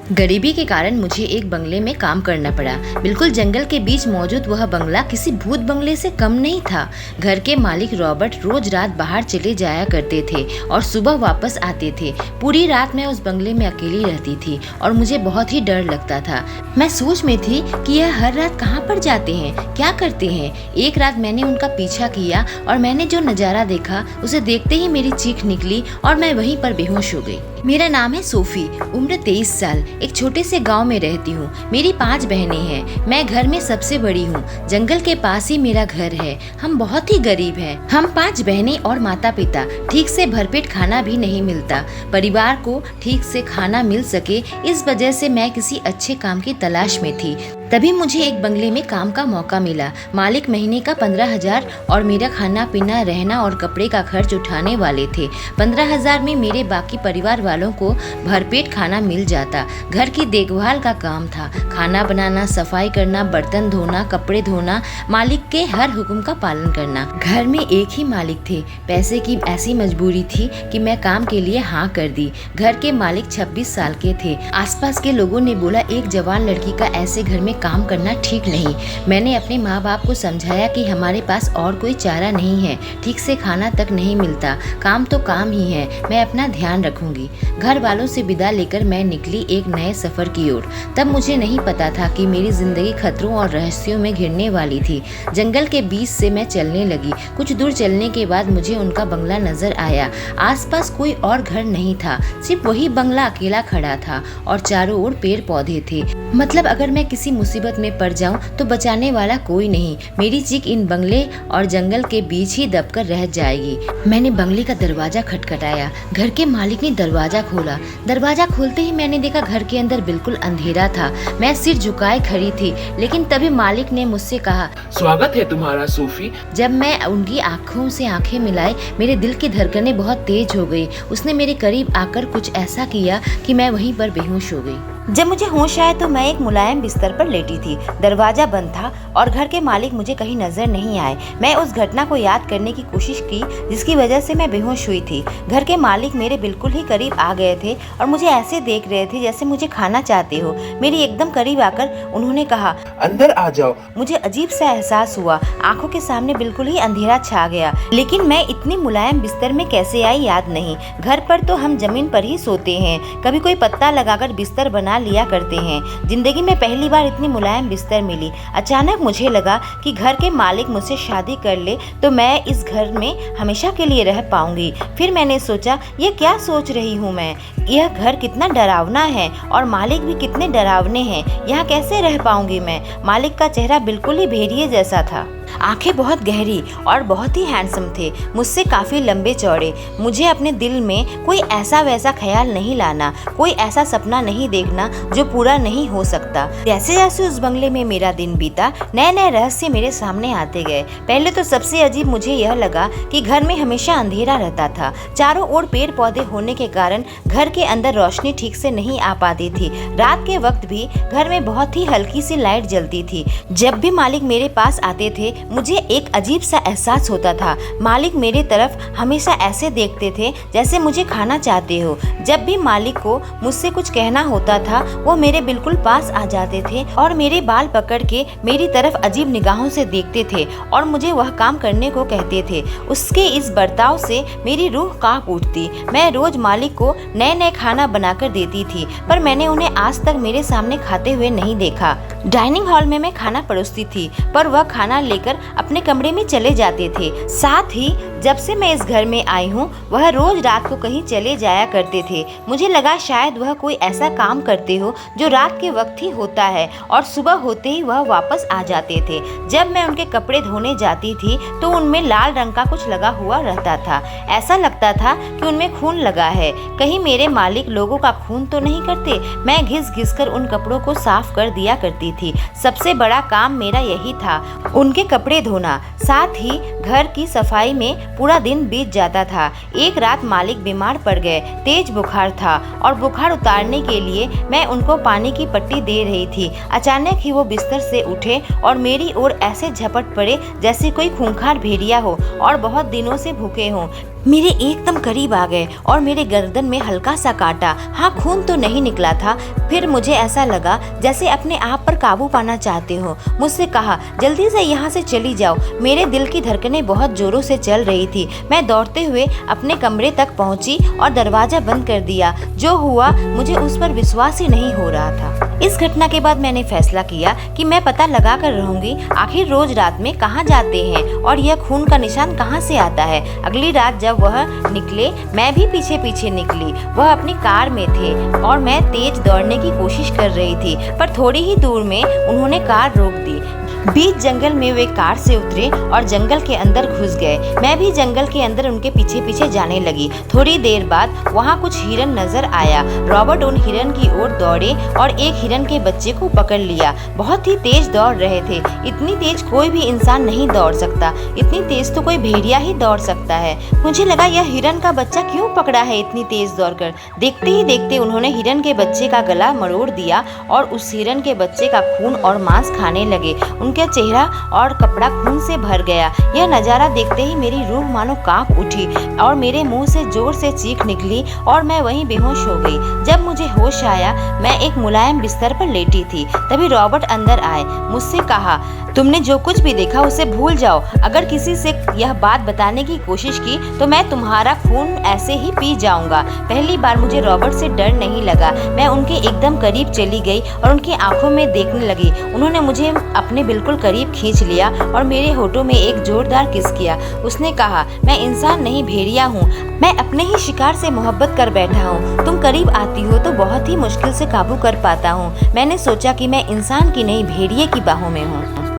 गरीबी के कारण मुझे एक बंगले में काम करना पड़ा। बिल्कुल जंगल के बीच मौजूद वह बंगला किसी भूत बंगले से कम नहीं था। घर के मालिक रॉबर्ट रोज रात बाहर चले जाया करते थे और सुबह वापस आते थे। पूरी रात मैं उस बंगले में अकेली रहती थी और मुझे बहुत ही डर लगता था। मैं सोच में थी कि यह हर रात कहाँ पर जाते हैं, क्या करते हैं। एक रात मैंने उनका पीछा किया और मैंने जो नज़ारा देखा उसे देखते ही मेरी चीख निकली और मैं वहीं पर बेहोश हो गई। मेरा नाम है सोफी, उम्र 23 साल। एक छोटे से गांव में रहती हूँ। मेरी 5 बहनें हैं। मैं घर में सबसे बड़ी हूँ। जंगल के पास ही मेरा घर है। हम बहुत ही गरीब हैं। हम 5 बहनें और माता पिता। ठीक से भरपेट खाना भी नहीं मिलता। परिवार को ठीक से खाना मिल सके, इस वजह से मैं किसी अच्छे काम की तलाश में थी। तभी मुझे एक बंगले में काम का मौका मिला। मालिक महीने का 15,000 और मेरा खाना पीना रहना और कपड़े का खर्च उठाने वाले थे। 15,000 में मेरे बाकी परिवार वालों को भरपेट खाना मिल जाता। घर की देखभाल का काम था, खाना बनाना, सफाई करना, बर्तन धोना, कपड़े धोना, मालिक के हर हुक्म का पालन करना। घर में एक ही मालिक थे। पैसे की ऐसी मजबूरी थी कि मैं काम के लिए हाँ कर दी। घर के मालिक 26 साल के थे। आसपास के लोगों ने बोला एक जवान लड़की का ऐसे घर में काम करना ठीक नहीं। मैंने अपने माँ बाप को समझाया कि हमारे पास और कोई चारा नहीं है, ठीक से खाना तक नहीं मिलता, काम तो काम ही है, मैं अपना ध्यान रखूंगी। घर वालों से विदा लेकर मैं निकली एक नए सफर की ओर। तब मुझे नहीं पता था कि मेरी जिंदगी खतरों और रहस्यों में घिरने वाली थी। जंगल के बीच से मैं चलने लगी। कुछ दूर चलने के बाद मुझे उनका बंगला नजर आया। आसपास कोई और घर नहीं था, सिर्फ वही बंगला अकेला खड़ा था और चारों ओर पेड़ पौधे थे। मतलब अगर मैं किसी मुसीबत में पड़ जाऊं तो बचाने वाला कोई नहीं। मेरी चीख इन बंगले और जंगल के बीच ही दबकर रह जाएगी। मैंने बंगले का दरवाजा खटखटाया। घर के मालिक ने दरवाजा खोला। दरवाजा खोलते ही मैंने देखा घर के अंदर बिल्कुल अंधेरा था। मैं सिर झुकाए खड़ी थी, लेकिन तभी मालिक ने मुझसे कहा, स्वागत है तुम्हारा सोफी। जब मैं उनकी आंखों से आंखें मिलाई, मेरे दिल की धड़कनें बहुत तेज हो गई। उसने मेरे करीब आकर कुछ ऐसा किया कि मैं वहीं पर बेहोश हो गई। जब मुझे होश आया तो मैं एक मुलायम बिस्तर पर लेटी थी। दरवाजा बंद था और घर के मालिक मुझे कहीं नजर नहीं आए। मैं उस घटना को याद करने की कोशिश की जिसकी वजह से मैं बेहोश हुई थी। घर के मालिक मेरे बिल्कुल ही करीब आ गए थे और मुझे ऐसे देख रहे थे जैसे मुझे खाना चाहते हो। मेरी एकदम करीब आकर उन्होंने कहा, अंदर आ जाओ। मुझे अजीब सा एहसास हुआ। आंखों के सामने बिल्कुल ही अंधेरा छा गया, लेकिन मैं इतनी मुलायम बिस्तर में कैसे आई याद नहीं। घर पर तो हम जमीन पर ही सोते हैं, कभी कोई पत्ता लगाकर बिस्तर बना लिया करते हैं। जिंदगी में पहली बार इतनी मुलायम बिस्तर मिली। अचानक मुझे लगा कि घर के मालिक मुझसे शादी कर ले तो मैं इस घर में हमेशा के लिए रह पाऊंगी। फिर मैंने सोचा, ये क्या सोच रही हूँ मैं, यह घर कितना डरावना है और मालिक भी कितने डरावने हैं। यहाँ कैसे रह पाऊंगी मैं। मालिक का चेहरा बिल्कुल ही भेड़िए जैसा था। आंखें बहुत गहरी और बहुत ही हैंडसम थे, मुझसे काफ़ी लंबे चौड़े। मुझे अपने दिल में कोई ऐसा वैसा ख्याल नहीं लाना, कोई ऐसा सपना नहीं देखना जो पूरा नहीं हो सकता। जैसे जैसे उस बंगले में मेरा दिन बीता, नए नए रहस्य मेरे सामने आते गए। पहले तो सबसे अजीब मुझे यह लगा कि घर में हमेशा अंधेरा रहता था। चारों ओर पेड़ पौधे होने के कारण घर के अंदर रोशनी ठीक से नहीं आ पाती थी। रात के वक्त भी घर में बहुत ही हल्की सी लाइट जलती थी। जब भी मालिक मेरे पास आते थे मुझे एक अजीब सा एहसास होता था। मालिक मेरे तरफ हमेशा ऐसे देखते थे जैसे मुझे खाना चाहते हो। जब भी मालिक को मुझसे कुछ कहना होता था वो मेरे बिल्कुल पास आ जाते थे और मेरे बाल पकड़ के मेरी तरफ अजीब निगाहों से देखते थे और मुझे वह काम करने को कहते थे। उसके इस बर्ताव से मेरी रूह कांप उठती। मैं रोज मालिक को नए नए खाना बनाकर देती थी, पर मैंने उन्हें आज तक मेरे सामने खाते हुए नहीं देखा। डाइनिंग हॉल में मैं खाना परोसती थी, पर वह खाना लेकर अपने कमरे में चले जाते थे। साथ ही जब से मैं इस घर में आई हूँ वह रोज रात को कहीं चले जाया करते थे। मुझे लगा शायद वह कोई ऐसा काम करते हो जो रात के वक्त ही होता है और सुबह होते ही वह वापस आ जाते थे। जब मैं उनके कपड़े धोने जाती थी तो उनमें लाल रंग का कुछ लगा हुआ रहता था। ऐसा लगता था कि उनमें खून लगा है। कहीं मेरे मालिक लोगों का खून तो नहीं करते। मैं घिस घिस कर उन कपड़ों को साफ कर दिया करती थी। सबसे बड़ा काम मेरा यही था, उनके कपड़े धोना। साथ ही घर की सफाई में पूरा दिन बीत जाता था। एक रात मालिक बीमार पड़ गए, तेज बुखार था और बुखार उतारने के लिए मैं उनको पानी की पट्टी दे रही थी। अचानक ही वो बिस्तर से उठे और मेरी ओर ऐसे झपट पड़े जैसे कोई खूंखार भेड़िया हो और बहुत दिनों से भूखे हों। मेरे एकदम करीब आ गए और मेरे गर्दन में हल्का सा काटा। हाँ, खून तो नहीं निकला था। फिर मुझे ऐसा लगा जैसे अपने आप पर काबू पाना चाहते हो। मुझसे कहा, जल्दी से यहाँ से चली जाओ। मेरे दिल की धड़कनें बहुत जोरों से चल रही थी। मैं दौड़ते हुए अपने कमरे तक पहुँची और दरवाजा बंद कर दिया। जो हुआ मुझे उस पर विश्वास ही नहीं हो रहा था। इस घटना के बाद मैंने फैसला किया कि मैं पता लगा कर रहूंगी आखिर रोज रात में कहाँ जाते हैं और यह खून का निशान कहाँ से आता है। अगली रात जब वह निकले, मैं भी पीछे पीछे निकली। वह अपनी कार में थे और मैं तेज दौड़ने की कोशिश कर रही थी, पर थोड़ी ही दूर में उन्होंने कार रोक दी। बीच जंगल में वे कार से उतरे और जंगल के अंदर घुस गए। मैं भी जंगल के अंदर उनके पीछे पीछे जाने लगी। थोड़ी देर बाद वहाँ कुछ हिरन नजर आया। रॉबर्ट उन हिरन की ओर दौड़े और एक हिरन के बच्चे को पकड़ लिया। बहुत ही तेज दौड़ रहे थे। इतनी तेज कोई भी इंसान नहीं दौड़ सकता। इतनी तेज तो कोई भेड़िया ही दौड़ सकता है। मुझे लगा यह हिरन का बच्चा क्यों पकड़ा है इतनी तेज दौड़कर। देखते ही देखते उन्होंने हिरन के बच्चे का गला मरोड़ दिया और उस हिरन के बच्चे का खून और मांस खाने लगे। उनका चेहरा और कपड़ा खून से भर गया। यह नजारा देखते ही मेरी रूह मानो कांप उठी और मेरे मुंह से जोर से चीख निकली और मैं वहीं बेहोश हो गई। जब मुझे होश आया, मैं एक मुलायम बिस्तर पर लेटी थी। तभी रॉबर्ट अंदर आए। मुझसे कहा, तुमने जो कुछ भी देखा उसे भूल जाओ। अगर किसी से यह बात बताने की कोशिश की तो मैं तुम्हारा खून ऐसे ही पी जाऊंगा। पहली बार मुझे रॉबर्ट से डर नहीं लगा। मैं उनके एकदम करीब चली गई और उनकी आंखों में देखने लगी। उन्होंने मुझे अपने बिल्कुल करीब खींच लिया और मेरे होठों में एक जोरदार किस किया। उसने कहा, मैं इंसान नहीं भेड़िया हूँ। मैं अपने ही शिकार से मोहब्बत कर बैठा हूँ। तुम करीब आती हो तो बहुत ही मुश्किल से काबू कर पाता हूँ। मैंने सोचा कि मैं इंसान की नहीं भेड़िए की बाहों में हूँ।